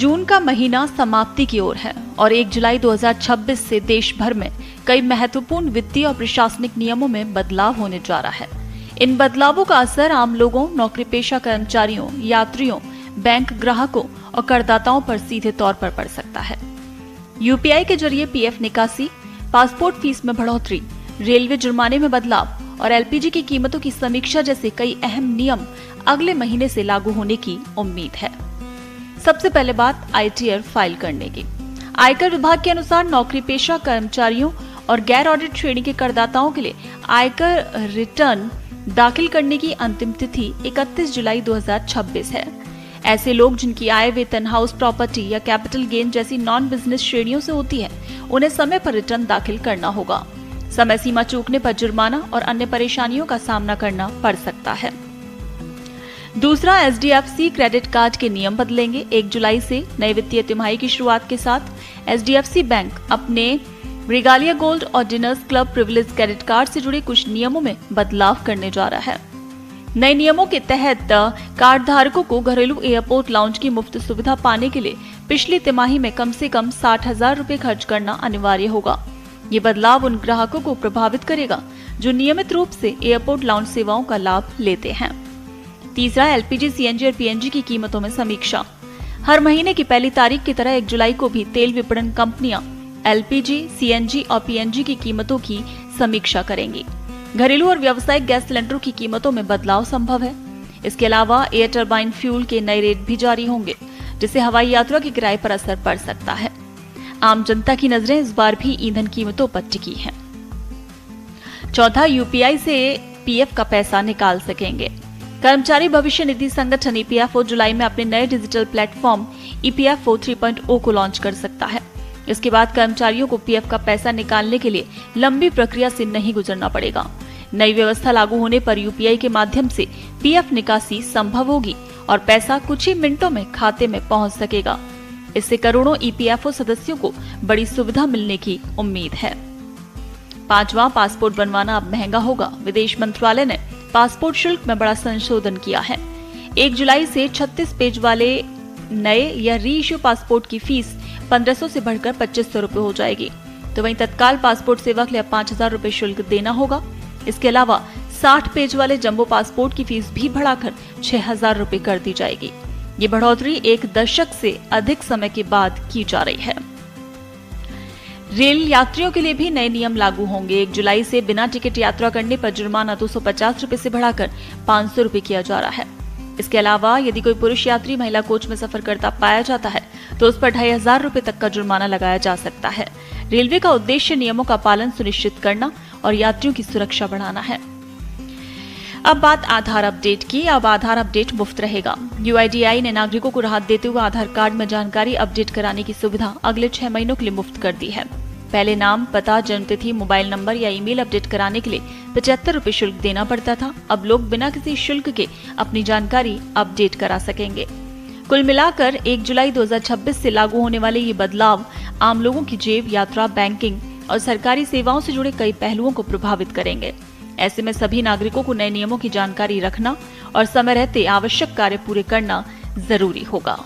जून का महीना समाप्ति की ओर है और 1 जुलाई 2026 से देश भर में कई महत्वपूर्ण वित्तीय और प्रशासनिक नियमों में बदलाव होने जा रहा है। इन बदलावों का असर आम लोगों, नौकरीपेशा कर्मचारियों, यात्रियों, बैंक ग्राहकों और करदाताओं पर सीधे तौर पर पड़ सकता है। यूपीआई के जरिए पीएफ निकासी, पासपोर्ट फीस में बढ़ोतरी, रेलवे जुर्माने में बदलाव और एलपीजी की कीमतों की समीक्षा जैसे कई अहम नियम अगले महीने से लागू होने की उम्मीद है। सबसे पहले बात आईटीआर फाइल करने की। आयकर विभाग के अनुसार नौकरीपेशा कर्मचारियों और गैर ऑडिट श्रेणी के करदाताओं के लिए आयकर रिटर्न दाखिल करने की अंतिम तिथि 31 जुलाई 2026 है। ऐसे लोग जिनकी आय वेतन, हाउस प्रॉपर्टी या कैपिटल गेन जैसी नॉन बिजनेस श्रेणियों से होती है, उन्हें समय पर रिटर्न दाखिल करना होगा। समय सीमा चूकने पर जुर्माना और अन्य परेशानियों का सामना करना पड़ सकता है। दूसरा, एचडीएफसी क्रेडिट कार्ड के नियम बदलेंगे। 1 जुलाई से नए वित्तीय तिमाही की शुरुआत के साथ एचडीएफसी बैंक अपने रिगालिया गोल्ड और dinners club privilege credit card से जुड़े कुछ नियमों में बदलाव करने जा रहा है। नए नियमों के तहत कार्ड धारकों को घरेलू एयरपोर्ट लाउंज की मुफ्त सुविधा पाने के लिए पिछली तिमाही में कम से कम 60,000 रुपए खर्च करना अनिवार्य होगा। ये बदलाव उन ग्राहकों को प्रभावित करेगा जो नियमित रूप से एयरपोर्ट लाउंज सेवाओं का लाभ लेते हैं। तीसरा, एलपीजी, सीएनजी और पीएनजी की कीमतों में समीक्षा। हर महीने की पहली तारीख की तरह 1 जुलाई को भी तेल विपणन कंपनियां एलपीजी, सीएनजी और पीएनजी की कीमतों की समीक्षा करेंगी। घरेलू और व्यावसायिक गैस सिलेंडरों की कीमतों में बदलाव संभव है। इसके अलावा एयर टरबाइन फ्यूल के नए रेट भी जारी होंगे, जिससे हवाई यात्रा के किराए पर असर पड़ सकता है। आम जनता की नजरें इस बार भी ईंधन कीमतों पर टिकी हैं। चौथा, यूपीआई से पीएफ का पैसा निकाल सकेंगे। कर्मचारी भविष्य निधि संगठन ईपीएफओ जुलाई में अपने नए डिजिटल प्लेटफॉर्म ईपीएफओ 3.0 को लॉन्च कर सकता है। इसके बाद कर्मचारियों को पीएफ का पैसा निकालने के लिए लंबी प्रक्रिया से नहीं गुजरना पड़ेगा। नई व्यवस्था लागू होने पर यूपीआई के माध्यम से पीएफ निकासी संभव होगी और पैसा कुछ ही मिनटों में खाते में पहुंच सकेगा। इससे करोड़ों ईपीएफओ सदस्यों को बड़ी सुविधा मिलने की उम्मीद है। पांचवा, पासपोर्ट बनवाना अब महंगा होगा। विदेश मंत्रालय ने पासपोर्ट शुल्क में बड़ा संशोधन किया है। 1 जुलाई से 36 पेज वाले नए या री इश्यू पासपोर्ट की फीस 1500 से बढ़कर 2500 रुपए हो जाएगी। तो वहीं तत्काल पासपोर्ट सेवा के लिए 5000 रुपए शुल्क देना होगा। इसके अलावा 60 पेज वाले जंबो पासपोर्ट की फीस भी बढ़ाकर 6000 रुपए कर दी जाएगी। ये बढ़ोतरी 1 दशक से अधिक समय के बाद की जा रही है। रेल यात्रियों के लिए भी नए नियम लागू होंगे। 1 जुलाई से बिना टिकट यात्रा करने पर जुर्माना 250 रुपए से बढ़ाकर 500 रुपए किया जा रहा है। इसके अलावा यदि कोई पुरुष यात्री महिला कोच में सफर करता पाया जाता है तो उस पर 2500 रुपए तक का जुर्माना लगाया जा सकता है। रेलवे का उद्देश्य नियमों का पालन सुनिश्चित करना और यात्रियों की सुरक्षा बढ़ाना है। अब बात आधार अपडेट की। अब आधार अपडेट मुफ्त रहेगा। यूआईडीएआई ने नागरिकों को राहत देते हुए आधार कार्ड में जानकारी अपडेट कराने की सुविधा अगले 6 महीनों के लिए मुफ्त कर दी है। पहले नाम, पता, जन्मतिथि, मोबाइल नंबर या ईमेल अपडेट कराने के लिए 75 रुपए शुल्क देना पड़ता था। अब लोग बिना किसी शुल्क के अपनी जानकारी अपडेट करा सकेंगे। कुल मिलाकर 1 जुलाई 2026 से लागू होने वाले ये बदलाव आम लोगों की जेब, यात्रा, बैंकिंग और सरकारी सेवाओं से जुड़े कई पहलुओं को प्रभावित करेंगे। ऐसे में सभी नागरिकों को नए नियमों की जानकारी रखना और समय रहते आवश्यक कार्य पूरे करना जरूरी होगा।